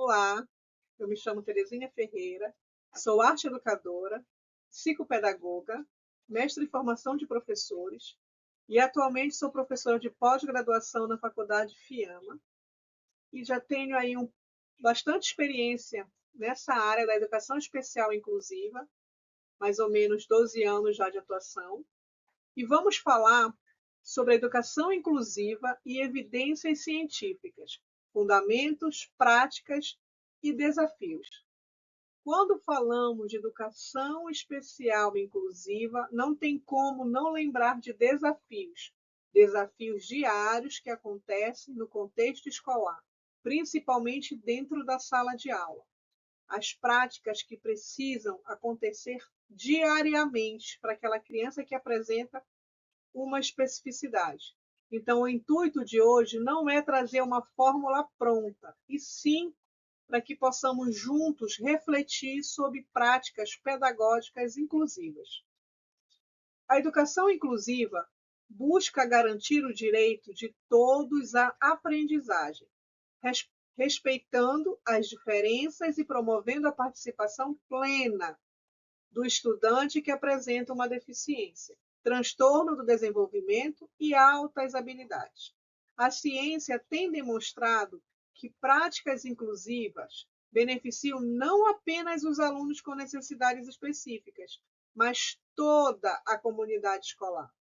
Olá, eu me chamo Terezinha Ferreira, sou arte educadora, psicopedagoga, mestre em formação de professores e atualmente sou professora de pós-graduação na Faculdade FIAMA e já tenho aí bastante experiência nessa área da educação especial inclusiva, mais ou menos 12 anos já de atuação, e vamos falar sobre a educação inclusiva e evidências científicas, fundamentos, práticas e desafios. Quando falamos de educação especial inclusiva, não tem como não lembrar de desafios, desafios diários que acontecem no contexto escolar, principalmente dentro da sala de aula. As práticas que precisam acontecer diariamente para aquela criança que apresenta uma especificidade. Então, o intuito de hoje não é trazer uma fórmula pronta, e sim para que possamos juntos refletir sobre práticas pedagógicas inclusivas. A educação inclusiva busca garantir o direito de todos à aprendizagem, respeitando as diferenças e promovendo a participação plena do estudante que apresenta uma deficiência, transtorno do desenvolvimento e altas habilidades. A ciência tem demonstrado que práticas inclusivas beneficiam não apenas os alunos com necessidades específicas, mas toda a comunidade escolar.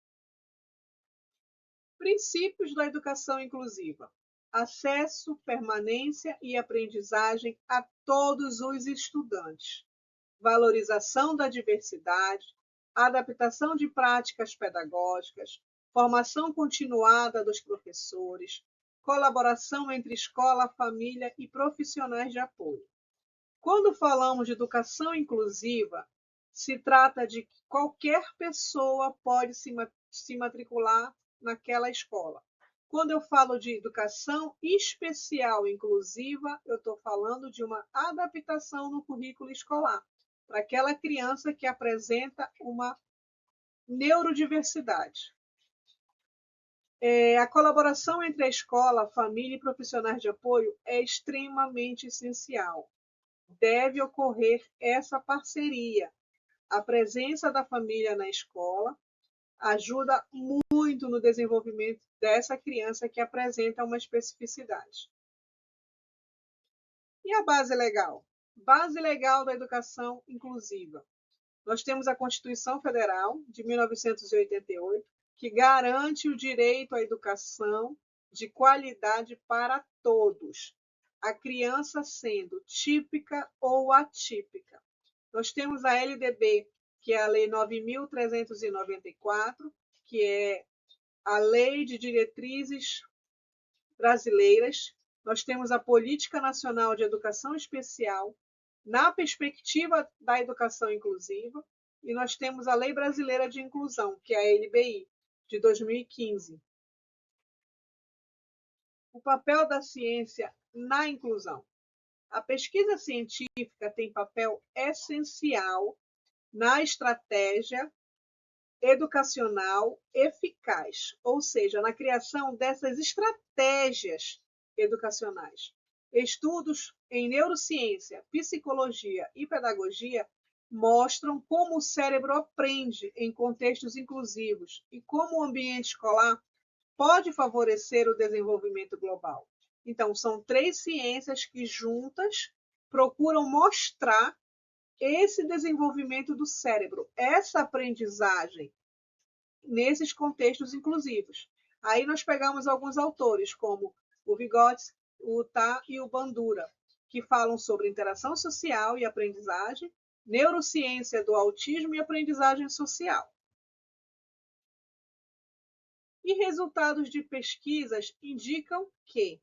Princípios da educação inclusiva: acesso, permanência e aprendizagem a todos os estudantes, valorização da diversidade, adaptação de práticas pedagógicas, formação continuada dos professores, colaboração entre escola, família e profissionais de apoio. Quando falamos de educação inclusiva, se trata de que qualquer pessoa pode se matricular naquela escola. Quando eu falo de educação especial inclusiva, eu estou falando de uma adaptação no currículo escolar, para aquela criança que apresenta uma neurodiversidade. A colaboração entre a escola, a família e profissionais de apoio é extremamente essencial. Deve ocorrer essa parceria. A presença da família na escola ajuda muito no desenvolvimento dessa criança que apresenta uma especificidade. E a base legal? Base legal da educação inclusiva. Nós temos a Constituição Federal de 1988, que garante o direito à educação de qualidade para todos, a criança sendo típica ou atípica. Nós temos a LDB, que é a Lei 9.394, que é a Lei de Diretrizes Brasileiras. Nós temos a Política Nacional de Educação Especial, na perspectiva da educação inclusiva, e nós temos a Lei Brasileira de Inclusão, que é a LBI, de 2015. O papel da ciência na inclusão. A pesquisa científica tem papel essencial na estratégia educacional eficaz, ou seja, na criação dessas estratégias educacionais. Estudos em neurociência, psicologia e pedagogia mostram como o cérebro aprende em contextos inclusivos e como o ambiente escolar pode favorecer o desenvolvimento global. Então, são 3 ciências que juntas procuram mostrar esse desenvolvimento do cérebro, essa aprendizagem nesses contextos inclusivos. Aí nós pegamos alguns autores, como o Vygotsky, o Tá e o Bandura, que falam sobre interação social e aprendizagem, neurociência do autismo e aprendizagem social. E resultados de pesquisas indicam que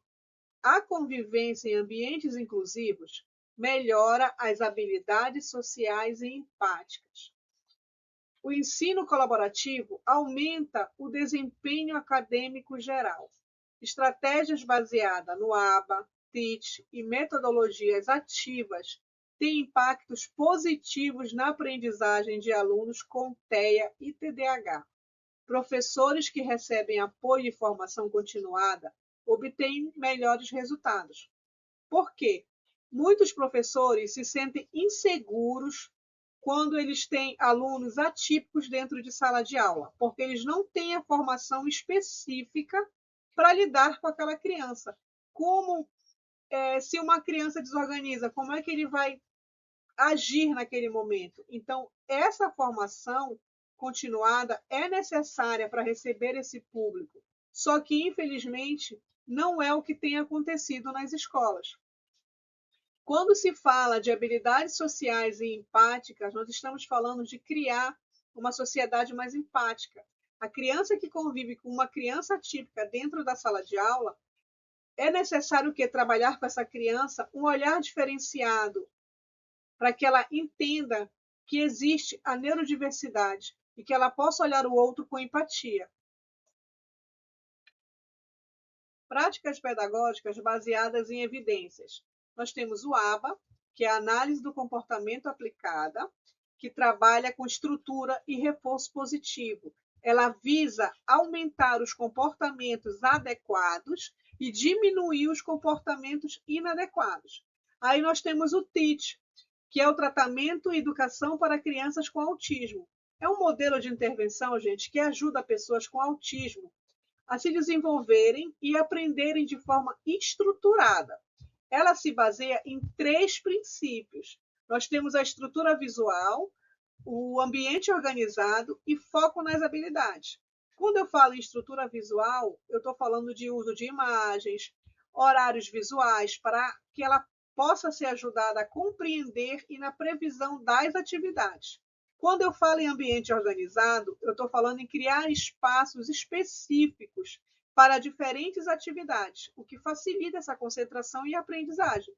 a convivência em ambientes inclusivos melhora as habilidades sociais e empáticas. O ensino colaborativo aumenta o desempenho acadêmico geral. Estratégias baseadas no ABA, TEACH e metodologias ativas têm impactos positivos na aprendizagem de alunos com TEA e TDAH. Professores que recebem apoio e formação continuada obtêm melhores resultados. Por quê? Muitos professores se sentem inseguros quando eles têm alunos atípicos dentro de sala de aula, porque eles não têm a formação específica para lidar com aquela criança. Como se uma criança desorganiza, como é que ele vai agir naquele momento? Então, essa formação continuada é necessária para receber esse público. Só que, infelizmente, não é o que tem acontecido nas escolas. Quando se fala de habilidades sociais e empáticas, nós estamos falando de criar uma sociedade mais empática. A criança que convive com uma criança típica dentro da sala de aula, é necessário que trabalhar com essa criança um olhar diferenciado para que ela entenda que existe a neurodiversidade e que ela possa olhar o outro com empatia. Práticas pedagógicas baseadas em evidências. Nós temos o ABA, que é a análise do comportamento aplicada, que trabalha com estrutura e reforço positivo. Ela visa aumentar os comportamentos adequados e diminuir os comportamentos inadequados. Aí nós temos o TEACH, que é o tratamento e educação para crianças com autismo. É um modelo de intervenção, gente, que ajuda pessoas com autismo a se desenvolverem e aprenderem de forma estruturada. Ela se baseia em 3 princípios. Nós temos a estrutura visual, o ambiente organizado e foco nas habilidades. Quando eu falo em estrutura visual, eu estou falando de uso de imagens, horários visuais, para que ela possa ser ajudada a compreender e na previsão das atividades. Quando eu falo em ambiente organizado, eu estou falando em criar espaços específicos para diferentes atividades, o que facilita essa concentração e aprendizagem.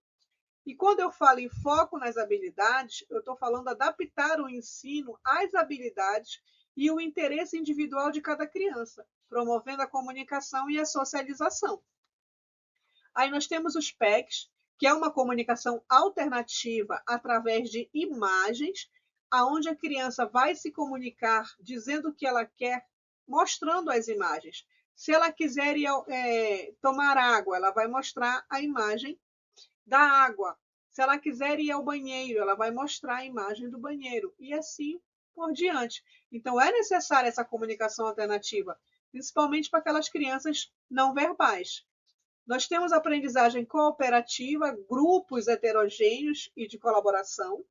E quando eu falo em foco nas habilidades, eu estou falando adaptar o ensino às habilidades e o interesse individual de cada criança, promovendo a comunicação e a socialização. Aí nós temos os PECs, que é uma comunicação alternativa através de imagens, aonde a criança vai se comunicar dizendo o que ela quer, mostrando as imagens. Se ela quiser tomar água, ela vai mostrar a imagem da água. Se ela quiser ir ao banheiro, ela vai mostrar a imagem do banheiro. E assim por diante. Então, é necessária essa comunicação alternativa, principalmente para aquelas crianças não verbais. Nós temos aprendizagem cooperativa, grupos heterogêneos e de colaboração.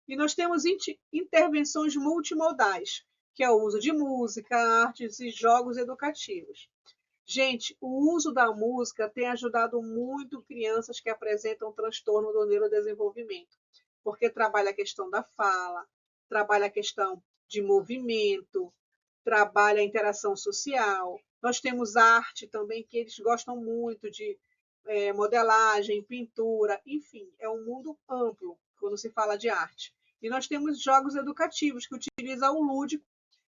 E nós temos intervenções multimodais, que é o uso de música, artes e jogos educativos. Gente, o uso da música tem ajudado muito crianças que apresentam transtorno do neurodesenvolvimento, porque trabalha a questão da fala, trabalha a questão de movimento, trabalha a interação social. Nós temos arte também, que eles gostam muito de modelagem, pintura, enfim, é um mundo amplo quando se fala de arte. E nós temos jogos educativos que utilizam o lúdico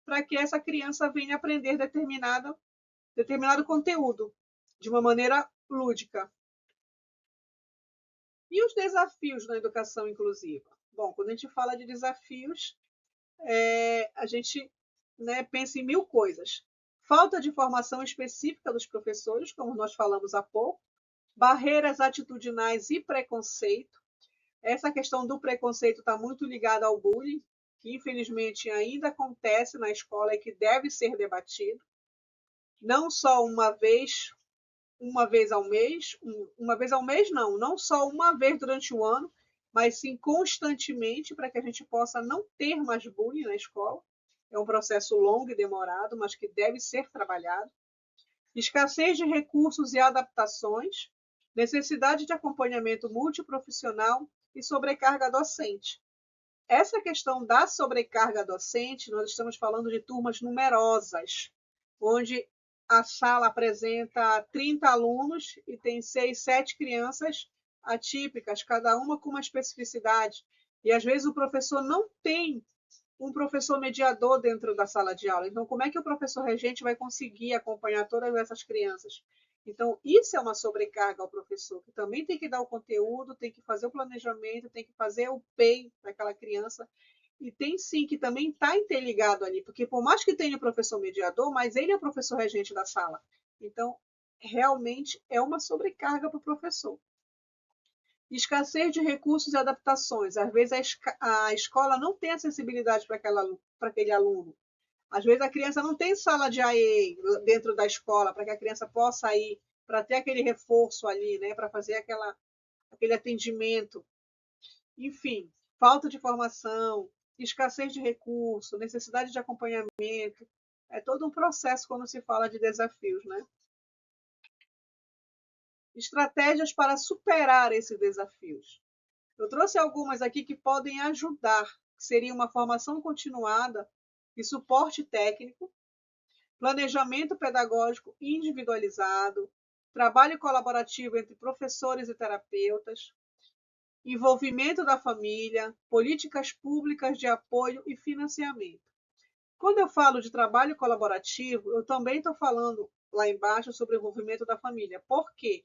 para que essa criança venha aprender determinado conteúdo de uma maneira lúdica. E os desafios na educação inclusiva? Bom, quando a gente fala de desafios, a gente pensa em 1000 coisas. Falta de formação específica dos professores, como nós falamos há pouco, barreiras atitudinais e preconceito. Essa questão do preconceito está muito ligada ao bullying, que infelizmente ainda acontece na escola e que deve ser debatido. Não só uma vez ao mês, não só uma vez durante o ano, mas sim constantemente, para que a gente possa não ter mais bullying na escola. É um processo longo e demorado, mas que deve ser trabalhado. Escassez de recursos e adaptações, necessidade de acompanhamento multiprofissional e sobrecarga docente. Essa questão da sobrecarga docente, nós estamos falando de turmas numerosas, onde a sala apresenta 30 alunos e tem 6, 7 crianças atípicas, cada uma com uma especificidade. E às vezes o professor não tem um professor mediador dentro da sala de aula. Então, como é que o professor regente vai conseguir acompanhar todas essas crianças? Então, isso é uma sobrecarga ao professor, que também tem que dar o conteúdo, tem que fazer o planejamento, tem que fazer o PEI daquela criança. E tem sim que também está interligado ali, porque por mais que tenha o professor mediador, mas ele é o professor regente da sala. Então, realmente é uma sobrecarga para o professor. Escassez de recursos e adaptações. Às vezes a escola não tem acessibilidade para aquele aluno. Às vezes a criança não tem sala de AE dentro da escola para que a criança possa ir, para ter aquele reforço ali, né, para fazer aquele atendimento. Enfim, falta de formação, escassez de recurso, necessidade de acompanhamento. É todo um processo quando se fala de desafios, né? Estratégias para superar esses desafios. Eu trouxe algumas aqui que podem ajudar, que seria uma formação continuada e suporte técnico, planejamento pedagógico individualizado, trabalho colaborativo entre professores e terapeutas, envolvimento da família, políticas públicas de apoio e financiamento. Quando eu falo de trabalho colaborativo, eu também estou falando lá embaixo sobre o envolvimento da família. Por quê?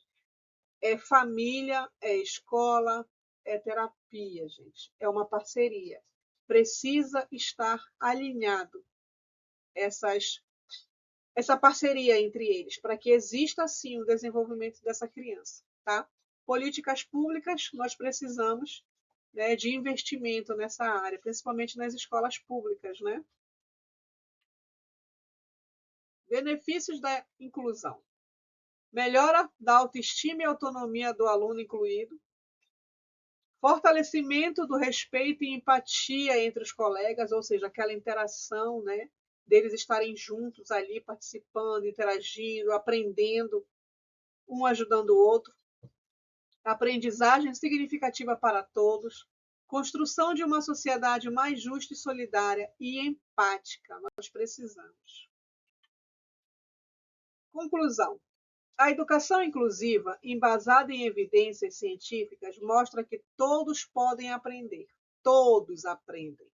É família, é escola, é terapia, gente. É uma parceria. Precisa estar alinhado essa parceria entre eles, para que exista sim o desenvolvimento dessa criança, tá? Políticas públicas, nós precisamos, né, de investimento nessa área, principalmente nas escolas públicas, né? Benefícios da inclusão. Melhora da autoestima e autonomia do aluno incluído. Fortalecimento do respeito e empatia entre os colegas, ou seja, aquela interação, né? Deles estarem juntos ali, participando, interagindo, aprendendo, um ajudando o outro. Aprendizagem significativa para todos. Construção de uma sociedade mais justa e solidária e empática. Nós precisamos. Conclusão. A educação inclusiva, embasada em evidências científicas, mostra que todos podem aprender. Todos aprendem.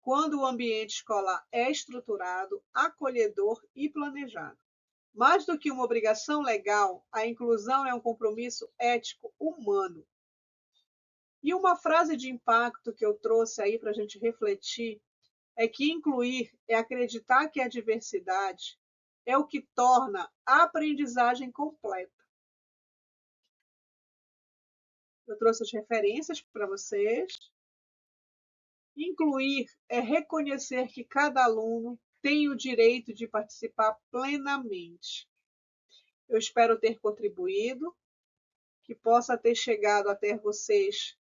Quando o ambiente escolar é estruturado, acolhedor e planejado. Mais do que uma obrigação legal, a inclusão é um compromisso ético humano. E uma frase de impacto que eu trouxe aí para a gente refletir é que incluir é acreditar que a diversidade é o que torna a aprendizagem completa. Eu trouxe as referências para vocês. Incluir é reconhecer que cada aluno tem o direito de participar plenamente. Eu espero ter contribuído, que possa ter chegado até vocês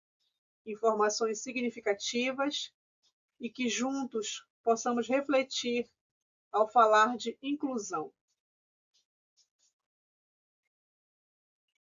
informações significativas e que juntos possamos refletir ao falar de inclusão.